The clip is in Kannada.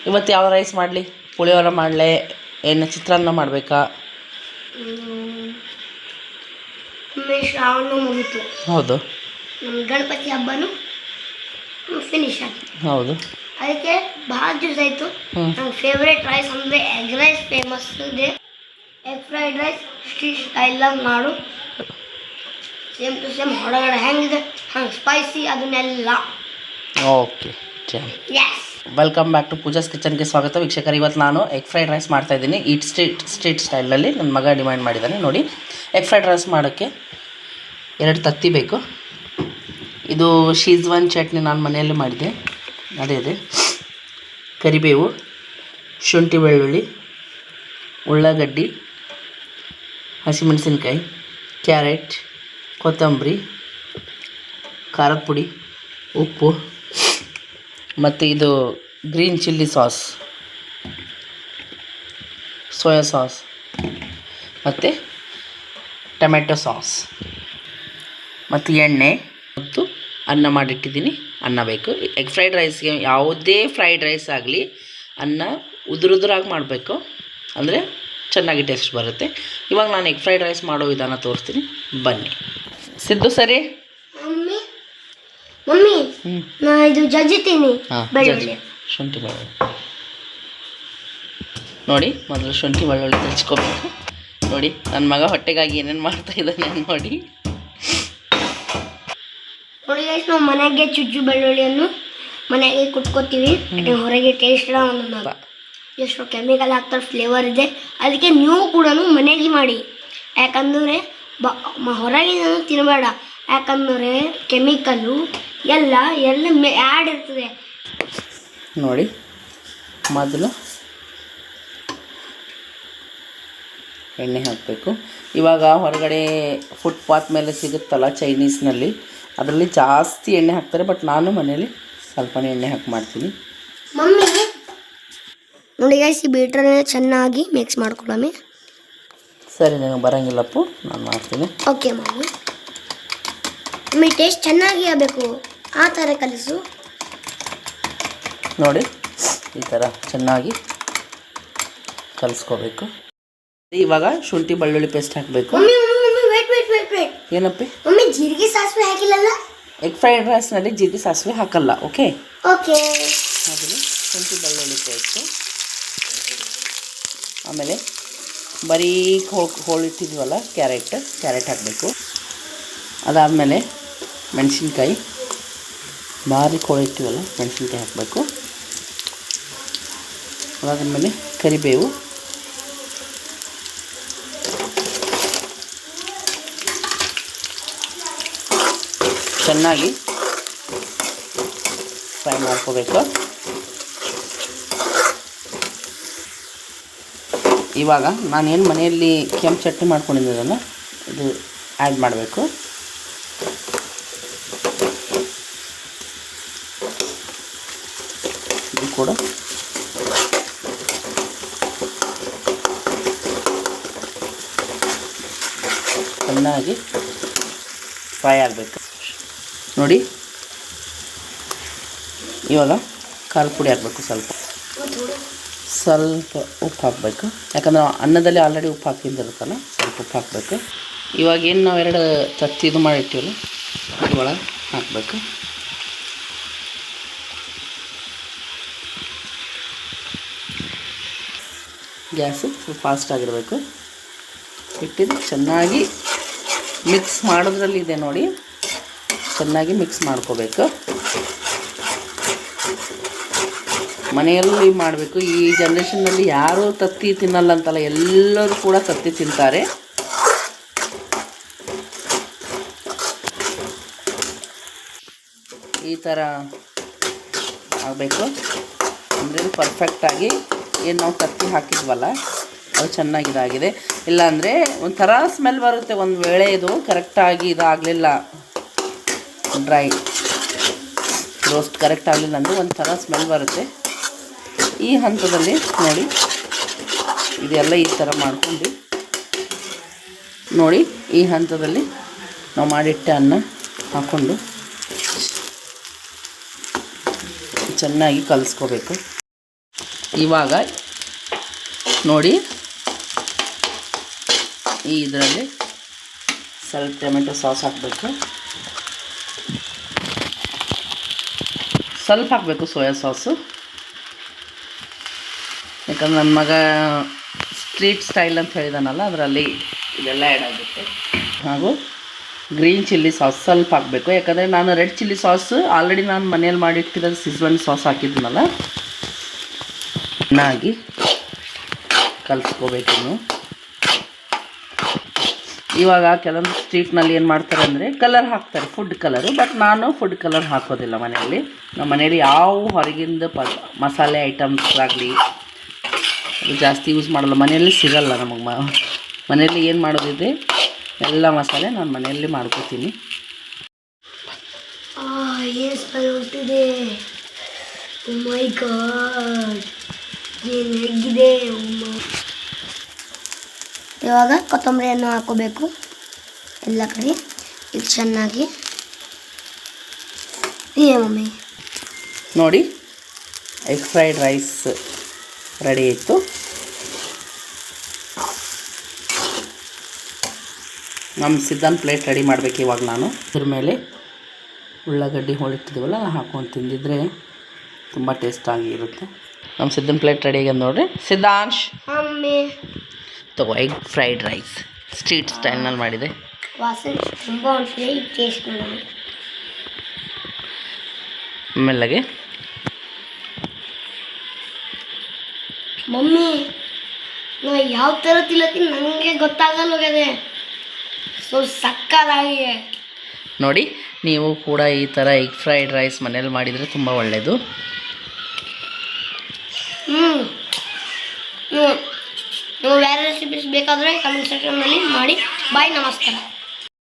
ಇವತ್ತು ಯಾವ ರೈಸ್ ಮಾಡಲಿ? ಪುಳಿಯೋರ ಮಾಡಲೇ ಏನು ಚಿತ್ರಾನ್ನ ಮಾಡಬೇಕಾ? ಶ್ರಾವಣ ಮುಗಿತು. ಹೌದು. ಗಣಪತಿ ಹಬ್ಬನೂ ಫಿನಿಶ್ ಆಯ್ತು. ಹೌದು. ಅದಕ್ಕೆ ಭಾಳ ದಿವಸ ಆಯಿತು. ನನ್ನ ಫೇವ್ರೇಟ್ ರೈಸ್ ಅಂದರೆ ಎಗ್ ರೈಸ್ ಫೇಮಸ್ ಇದೆ. ಎಗ್ ಫ್ರೈಡ್ ರೈಸ್ ಸ್ಟ್ರೀಟ್ ಸ್ಟೈಲಾಗಿ ಮಾಡು. ಸೇಮ್ ಟು ಸೇಮ್ ಹೊರಗಡೆ ಹೆಂಗಿದೆ ಹಂಗೆ ಸ್ಪೈಸಿ ಅದನ್ನೆಲ್ಲ. Okay, welcome back to Pooja's ಕಿಚನ್ಗೆ ಸ್ವಾಗತ ವೀಕ್ಷಕರು. ಇವತ್ತು ನಾನು ಎಗ್ ಫ್ರೈಡ್ ರೈಸ್ ಮಾಡ್ತಾಯಿದ್ದೀನಿ. ಈಟ್ ಸ್ಟ್ರೀಟ್ ಸ್ಟೈಲಲ್ಲಿ ನನ್ನ ಮಗ ಡಿಮ್ಯಾಂಡ್ ಮಾಡಿದ್ದಾನೆ. ನೋಡಿ, ಎಗ್ ಫ್ರೈಡ್ ರೈಸ್ ಮಾಡೋಕ್ಕೆ 2 ತತ್ತಿ ಬೇಕು. ಇದು ಶೀಜ್ವಾನ್ ಚಟ್ನಿ ನಾನು ಮನೆಯಲ್ಲೇ ಮಾಡಿದೆ, ಅದೇ ಇದೆ. ಕರಿಬೇವು, ಶುಂಠಿ ಬೆಳ್ಳುಳ್ಳಿ, ಉಳ್ಳಾಗಡ್ಡಿ, ಹಸಿಮೆಣಸಿನ್ಕಾಯಿ, ಕ್ಯಾರೆಟ್, ಕೊತ್ತಂಬರಿ, ಖಾರದ ಪುಡಿ, ಉಪ್ಪು ಮತ್ತು ಇದು green chilli sauce, soya sauce ಮತ್ತು ಟೊಮೆಟೊ ಸಾಸ್ ಮತ್ತು ಎಣ್ಣೆ ಮತ್ತು ಅನ್ನ ಮಾಡಿಟ್ಟಿದ್ದೀನಿ. ಅನ್ನ ಬೇಕು. ಎಗ್ ಫ್ರೈಡ್ ರೈಸ್ಗೆ ಯಾವುದೇ ಫ್ರೈಡ್ ರೈಸ್ ಆಗಲಿ ಅನ್ನ ಉದುರಾಗಿ ಮಾಡಬೇಕು, ಅಂದರೆ ಚೆನ್ನಾಗಿ ಟೇಸ್ಟ್ ಬರುತ್ತೆ. ಇವಾಗ ನಾನು ಎಗ್ ಫ್ರೈಡ್ ರೈಸ್ ಮಾಡೋ ವಿಧಾನ ತೋರಿಸ್ತೀನಿ, ಬನ್ನಿ. ಸಿದ್ದು ಸರಿ. ಮಮ್ಮಿ ನಾ ಇದು ಜಜ್ಜಿತೀನಿ. ಬೆಳ್ಳುಳ್ಳಿ, ಶುಂಠಿ ಬೆಳ್ಳುಳ್ಳಿ ನೋಡಿ. ಮೊದಲು ಶುಂಠಿ ಬೆಳ್ಳುಳ್ಳಿ ಹಚ್ಕೋಬೇಕು. ನೋಡಿ ನನ್ನ ಮಗ ಹೊಟ್ಟೆಗಾಗಿ ಏನೇನು ಮಾಡ್ತಾ ಇದ್ದಾನೆ ನೋಡಿ. ನೋಡಿ ಗೈಸ್, ನಾವು ಮನೆಗೆ ಚುಚ್ಚು ಬೆಳ್ಳುಳ್ಳಿಯನ್ನು ಮನೆಗೆ ಕುಟ್ಕೋತೀವಿ. ಹೊರಗೆ ಟೇಸ್ಟ್ ಎಷ್ಟು ಕೆಮಿಕಲ್ ಹಾಕ್ತಾರೆ, ಫ್ಲೇವರ್ ಇದೆ. ಅದಕ್ಕೆ ನೀವು ಕೂಡ ಮನೆಗೆ ಮಾಡಿ. ಯಾಕಂದರೆ ಹೊರಗೆ ತಿನ್ನಬೇಡ, ಯಾಕಂದರೆ ಕೆಮಿಕಲ್ಲು ಎಲ್ಲ ಆ್ಯಡ್ ಇರ್ತದೆ. ನೋಡಿ, ಮೊದಲು ಎಣ್ಣೆ ಹಾಕಬೇಕು. ಇವಾಗ ಹೊರಗಡೆ ಫುಟ್ಪಾತ್ ಮೇಲೆ ಸಿಗುತ್ತಲ್ಲ ಚೈನೀಸ್ನಲ್ಲಿ, ಅದರಲ್ಲಿ ಜಾಸ್ತಿ ಎಣ್ಣೆ ಹಾಕ್ತಾರೆ. ಬಟ್ ನಾನು ಮನೇಲಿ ಸ್ವಲ್ಪನೇ ಎಣ್ಣೆ ಹಾಕಿ ಮಾಡ್ತೀನಿ. ಮಮ್ಮಿ ನೋಡಿ ಗೈಸ್, ಈ ಬೀಟ್ರನ್ನ ಚೆನ್ನಾಗಿ ಮಿಕ್ಸ್ ಮಾಡ್ಕೊಳ್ಳೋಣ. ಸರಿ, ನನಗೆ ಬರೋಂಗಿಲ್ಲಪ್ಪು, ನಾನು ಮಾಡ್ತೀನಿ. Okay mummy. ಮಮ್ಮಿ ಟೇಸ್ಟ್ ಚೆನ್ನಾಗಿ ಆಗಬೇಕು, ಆ ಥರ ಕಲಿಸು. ನೋಡಿ, ಈ ಥರ ಚೆನ್ನಾಗಿ ಕಲಿಸ್ಕೋಬೇಕು. ಇವಾಗ ಶುಂಠಿ ಬೆಳ್ಳುಳ್ಳಿ ಪೇಸ್ಟ್ ಹಾಕಬೇಕು. ಏನಪ್ಪಿ? ಮಮ್ಮಿ ಜೀರಿಗೆ ಸಾಸಿವೆ ಹಾಕಿಲ್ಲಲ್ಲ? ಎಗ್ ಫ್ರೈಡ್ ರೈಸ್ನಲ್ಲಿ ಜೀರಿಗೆ ಸಾಸಿವೆ ಹಾಕಲ್ಲ. Okay okay. ಮೊದಲು ಶುಂಠಿ ಬೆಳ್ಳುಳ್ಳಿ ಪೇಸ್ಟು, ಆಮೇಲೆ ಬರೀ ಹೋಳಿಟ್ಟಿದ್ವಲ್ಲ ಕ್ಯಾರೆಟ್ ಹಾಕಬೇಕು. ಅದಾದಮೇಲೆ ಮೆಣಸಿನ್ಕಾಯಿ, ಬಾರೀಕ್ ಹೋಳಿಟ್ಟಿವಲ್ಲ ಮೆಣಸಿನ್ಕಾಯಿ ಹಾಕಬೇಕು. ಅದಾದಮೇಲೆ ಕರಿಬೇವು, ಚೆನ್ನಾಗಿ ಫ್ರೈ ಮಾಡ್ಕೋಬೇಕು. ಇವಾಗ ನಾನೇನು ಮನೆಯಲ್ಲಿ ಕೆಂಪು ಚಟ್ನಿ ಮಾಡ್ಕೊಂಡಿದ್ದೆನಲ್ಲ, ಇದು ಆ್ಯಡ್ ಮಾಡಬೇಕು. ಇದು ಕೂಡ ಚೆನ್ನಾಗಿ ಫ್ರೈ ಆಗಬೇಕು. ನೋಡಿ, ಇವಾಗ ಖಾರದ ಪುಡಿ ಹಾಕಬೇಕು. ಸ್ವಲ್ಪ ಉಪ್ಪು ಹಾಕಬೇಕು, ಯಾಕಂದ್ರೆ ಅನ್ನದಲ್ಲಿ ಆಲ್ರೆಡಿ ಉಪ್ಪು ಹಾಕಿದ್ದಿರುತ್ತಲ್ಲ, ಸ್ವಲ್ಪ ಉಪ್ಪು ಹಾಕಬೇಕು. ಇವಾಗ ಏನು ನಾವು 2 ತತ್ತಿ ಇದು ಮಾಡಿರ್ತೀವಲ್ಲ, ಇದ್ರೊಳಗೆ ಹಾಕಬೇಕು. ಗ್ಯಾಸು ಸ್ವಲ್ಪ ಫಾಸ್ಟ್ ಆಗಿರಬೇಕು. ಇಟ್ಟಿದ್ದು ಚೆನ್ನಾಗಿ ಮಿಕ್ಸ್ ಮಾಡೋದ್ರಲ್ಲಿದೆ ನೋಡಿ, ಚೆನ್ನಾಗಿ ಮಿಕ್ಸ್ ಮಾಡ್ಕೋಬೇಕು. ಮನೆಯಲ್ಲಿ ಮಾಡಬೇಕು. ಈ ಜನ್ರೇಷನ್ನಲ್ಲಿ ಯಾರೂ ತತ್ತಿ ತಿನ್ನಲ್ಲ ಅಂತಲ್ಲ, ಎಲ್ಲರೂ ಕೂಡ ತತ್ತಿ ತಿಂತಾರೆ. ಈ ಥರ ಆಗಬೇಕು. ಅಂದರೆ ಪರ್ಫೆಕ್ಟಾಗಿ ಏನು ನಾವು ತತ್ತಿ ಹಾಕಿದ್ವಲ್ಲ ಅದು ಚೆನ್ನಾಗಿದಾಗಿದೆ. ಇಲ್ಲಾಂದರೆ ಒಂಥರ ಸ್ಮೆಲ್ ಬರುತ್ತೆ ಒಂದು ವೇಳೆ ಇದು ಕರೆಕ್ಟಾಗಿ ಇದಾಗಲಿಲ್ಲ, ಡ್ರೈ ರೋಸ್ಟ್ ಕರೆಕ್ಟ್ ಆಗಲಿಲ್ಲ ಅಂದರೆ ಒಂಥರ ಸ್ಮೆಲ್ ಬರುತ್ತೆ. ಈ ಹಂತದಲ್ಲಿ ನೋಡಿ, ಇದೆಲ್ಲ ಈ ಥರ ಮಾಡ್ಕೊಂಡು ನೋಡಿ, ಈ ಹಂತದಲ್ಲಿ ನಾವು ಮಾಡಿಟ್ಟ ಅನ್ನ ಹಾಕ್ಕೊಂಡು ಚೆನ್ನಾಗಿ ಕಲಿಸ್ಕೋಬೇಕು. ಇವಾಗ ನೋಡಿ ಇದರಲ್ಲಿ ಸ್ವಲ್ಪ ಟೊಮೆಟೊ ಸಾಸ್ ಹಾಕಬೇಕು, ಸ್ವಲ್ಪ ಹಾಕಬೇಕು ಸೋಯಾ ಸಾಸು, ಯಾಕಂದ್ರೆ ನನ್ನ ಮಗ ಸ್ಟ್ರೀಟ್ ಸ್ಟೈಲ್ ಅಂತ ಹೇಳಿದಾನಲ್ಲ ಅದರಲ್ಲಿ ಇದೆಲ್ಲ ಆ್ಯಡ್ ಆಗುತ್ತೆ. ಹಾಗೂ ಗ್ರೀನ್ ಚಿಲ್ಲಿ ಸಾಸ್ ಸ್ವಲ್ಪ ಹಾಕಬೇಕು, ಯಾಕಂದರೆ ನಾನು ರೆಡ್ ಚಿಲ್ಲಿ ಸಾಸ್ ಆಲ್ರೆಡಿ ನಾನು ಮನೇಲಿ ಮಾಡಿಟ್ಟಿದ್ದ ಸಿಝ್ವಾನ್ ಸಾಸ್ ಹಾಕಿದ್ನಲ್ಲ, ಚೆನ್ನಾಗಿ ಕಲಿಸ್ಕೋಬೇಕಿನ್ನು. ಇವಾಗ ಕೆಲವೊಂದು ಸ್ಟ್ರೀಟ್ನಲ್ಲಿ ಏನು ಮಾಡ್ತಾರೆ ಅಂದರೆ ಕಲರ್ ಹಾಕ್ತಾರೆ, ಫುಡ್ ಕಲರು. ಬಟ್ ನಾನು ಫುಡ್ ಕಲರ್ ಹಾಕೋದಿಲ್ಲ ಮನೆಯಲ್ಲಿ. ನಮ್ಮ ಮನೇಲಿ ಯಾವ ಹೊರಗಿಂದ ಮಸಾಲೆ ಐಟಮ್ಸ್ ಆಗಲಿ ಅದು ಜಾಸ್ತಿ ಯೂಸ್ ಮಾಡಲ್ಲ, ಮನೆಯಲ್ಲಿ ಸಿಗಲ್ಲ ನಮಗೆ. ಮನೆಯಲ್ಲಿ ಏನು ಮಾಡೋದಿದೆ ಎಲ್ಲ ಮಸಾಲೆ ನಾನು ಮನೆಯಲ್ಲಿ ಮಾಡ್ಕೋತೀನಿ. ಏನು ಸ್ಮೆಲ್ ಹೊಂಟಿದೆ, ಓ ಮೈ ಗಾಡ್, ಏನು ಹೇಗಿದೆ. ಇವಾಗ ಕೊತ್ತಂಬರಿಯನ್ನು ಹಾಕೋಬೇಕು ಎಲ್ಲ ಕಡೆ, ಇದು ಚೆನ್ನಾಗಿ. ಏ ಮಮ್ಮಿ ನೋಡಿ ಎಗ್ ಫ್ರೈಡ್ ರೈಸ್ ರೆಡಿ ಇತ್ತು. ನಮ್ಮ ಸಿದ್ಧಾನ್ ಪ್ಲೇಟ್ ರೆಡಿ ಮಾಡಬೇಕು ಇವಾಗ ನಾನು. ಇದ್ರ ಮೇಲೆ ಉಳ್ಳಾಗಡ್ಡಿ ಹೋಳಿಟ್ಟಿದ್ದೀವಲ್ಲ ಹಾಕೊಂಡು ತಿಂದಿದ್ರೆ ತುಂಬ ಟೇಸ್ಟಾಗಿರುತ್ತೆ. ನಮ್ಮ ಸಿದ್ಧಾನ್ ಪ್ಲೇಟ್ ರೆಡಿ ಆಗ್ಯದ ನೋಡಿರಿ. ಸಿದ್ಧಾಂಶ್ ಮಮ್ಮಿ ತಗೋ ಎಗ್ ಫ್ರೈಡ್ ರೈಸ್ ಸ್ಟ್ರೀಟ್ ಸ್ಟೈಲ್ನಲ್ಲಿ ಮಾಡಿದೆ. ವಾಸನೆ ತುಂಬ ಹೊಂಟಿದೆ, ಈಗ ಟೇಸ್ಟ್ ಮಾಡೋಣ. ಮೆಲ್ಲಗೆ ಮಮ್ಮಿ ನಾ ಯಾವ ಥರ ತಿನ್ನತ್ತೀನಿ ನನಗೆ ಗೊತ್ತಾಗಲ್ಲ ಹೋಗಿದೆ, ಸೊ ಸಕ್ಕತ್ತಾಗಿದೆ. ನೋಡಿ ನೀವು ಕೂಡ ಈ ಥರ ಎಗ್ ಫ್ರೈಡ್ ರೈಸ್ ಮನೇಲಿ ಮಾಡಿದರೆ ತುಂಬ ಒಳ್ಳೆಯದು. ನೀವು ಬೇರೆ ರೆಸಿಪೀಸ್ ಬೇಕಾದರೆ ಕಮೆಂಟ್ ಸೆಕ್ಷನ್ನಲ್ಲಿ ಮಾಡಿ. ಬಾಯ್, ನಮಸ್ಕಾರ.